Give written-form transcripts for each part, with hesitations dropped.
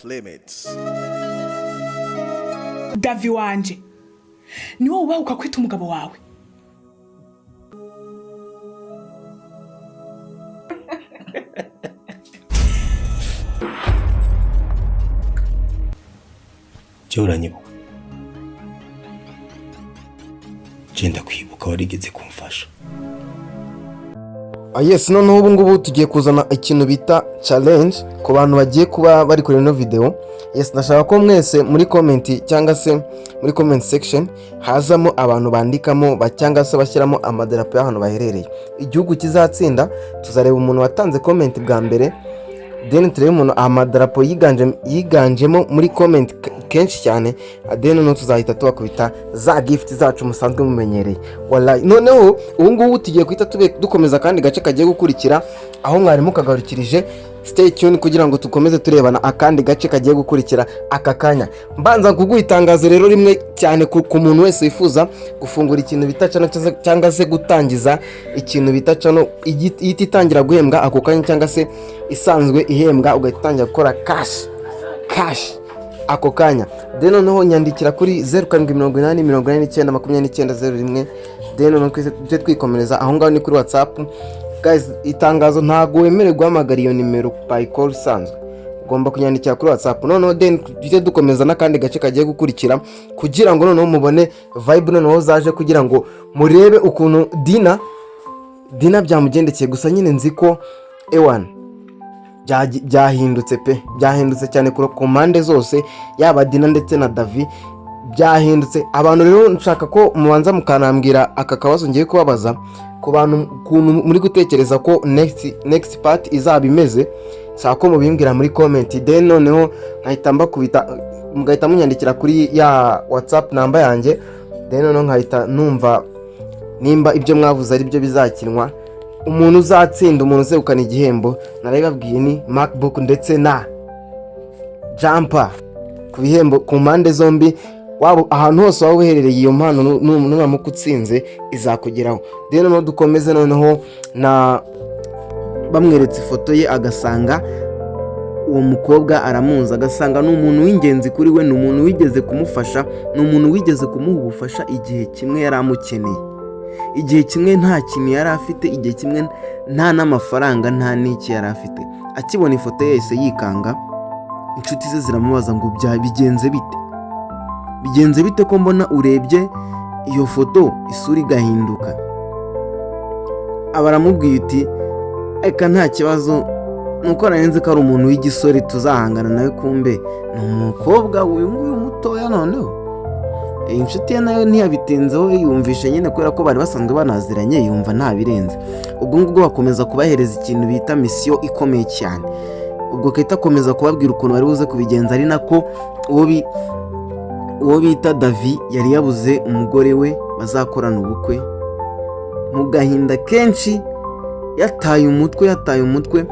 limits. Davi wanje ni wowe ubahuka kwita umugabo wawe. Cyoranyibuka genda kwibuka warigeze kumfasha. Yes, noneho ubu ngubu tugiye kuzana ikintu bita challenge ku bantu bagiye kuba bari kuri ino video. Yes, ndashaka ko mwese muri comment cyangwa se muri comment section hazamo abantu bandikamo cyangwa se bashyiramo amadarapo y'ahantu baherereye. Igihugu kizatsinda tuzareba umuntu watanze comment bwa mbere, then turebe umuntu amadarapo yiganjemo muri comment kenshi cyane, then no tuzahita tubakubita za gift zacu musanzwe mumenyereye. Wallahi noneho ubu ngubu tugiye kwita dukomeza kandi gace kagiye gukurikira aho mwarimu kagarukirije. Stay tuned kugira ngo tukomeze turebana akandi gace kagiye gukurikira aka kanya. Mbanza kuguha itangazo rero rimwe cyane ku muntu wese wifuza gufungura ikintu bita channel cyangwa se gutangiza ikintu bita channel itangira guhembwa ako kanya cyangwa se isanzwe ihembwa ugatangira gukora cash ako kanya. Then noneho nyandikira kuri 0788892901. Then noneho twikomereza aho ngaho ni kuri WhatsApp. Guys, itangazo ntago wemerewe guhamagara iyo nimero by call sanzwe, ugomba kunyandikira kuri WhatsApp. Noneho then tujye dukomeza n'akandi gace kagiye gukurikira kugira ngo noneho mubone vibe noneho zaje kugira ngo murebe ukuntu Dina byamugendekeye. Gusa nyine nzi ko ewan byahindutse cyane ku komande zose, yaba Dina ndetse na Davi byahindutse. Abantu rero nshaka ko mubanza mukanambwira aka kabazo ngiye kubabaza ku bantu kuntu muri gutekereza ko next part izaba imeze. Saka ko mubimbwira muri comment, then noneho nkahita mbakubita mugahita munyandikira kuri ya WhatsApp namba yanjye, then noneho nkahita numva nimba ibyo mwavuze ari byo bizakinwa. Umuntu uzatsinda, umuntu uzegukana igihembo narababwiye ni MacBook ndetse na jumper ku bihembo ku mpande zombi. Wabo ahantu hose waba uherereye iyo mpano nuramuka utsinze izakugeraho. Then noneho dukomeze noneho na bamweretse ifoto ye agasanga uwo mukobwa aramuzi, agasanga n'umuntu w'ingenzi kuri we, n'umuntu wigeze kumufasha, n'umuntu wigeze kumuha ubufasha igihe kimwe yari amukeneye, igihe kimwe nta kintu yari afite, igihe kimwe nta n'amafaranga nta n'iki yari afite. Akibona ifoto yese yikanga, inshuti ze ziramubaza ngo bigenze bite ko mbona urebye iyo foto isura igahinduka. Abaramubwiye uti eka nta kibazo, nuko narenze ko ari umuntu w'igisore tuzahangana nawe, kumbe ni umukobwa uyu mutoya. Noneho inshuti ye nayo ntiyabitinzeho, yumvishe nyine kubera ko bari basanzwe banaziranye, yumva nta birenze. Ubwo ngubwo bakomeza kubahereza ikintu bita mission ikomeye cyane. Ubwo kahita akomeza kubabwira ukuntu bari buze kubigenza, ari nako uwo bita Davi yari yabuze umugore we bazakorana ubukwe. Mu gahinda kenshi yataye umutwe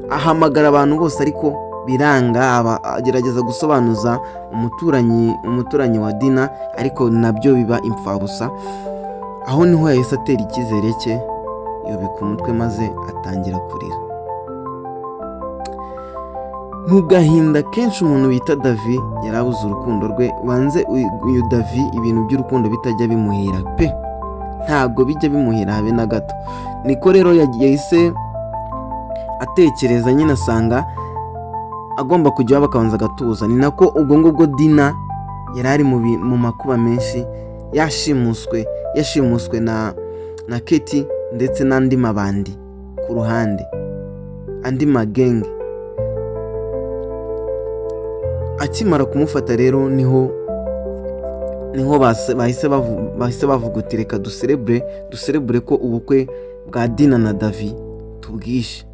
ahamagara abantu bose ariko biranga. Agerageza gusobanuza umuturanyi wa Dina, ariko nabyo biba impfabusa. Aho niho yahise atera icyizere cye, yubika umutwe maze atangira kurira. Mu gahinda kenshi umuntu bita Davi yarabuze urukundo rwe. Wanze uyu Davi ibintu by'urukundo bitajya bimuhira pe, ntabwo bijya bimuhira habe na gato. Niko rero yahise atekereza nyine, asanga agomba kujya bakabanza gatuza. Ni nako ubwo ngubwo Dina yari ari mu makuba menshi, yashimuswe na Keti ndetse n'andi mabandi ku ruhande, andi magenge. Akimara kumufata rero niho bahise bavuga uti reka duserebure ko ubukwe bwa Dina na Davi tubwishe.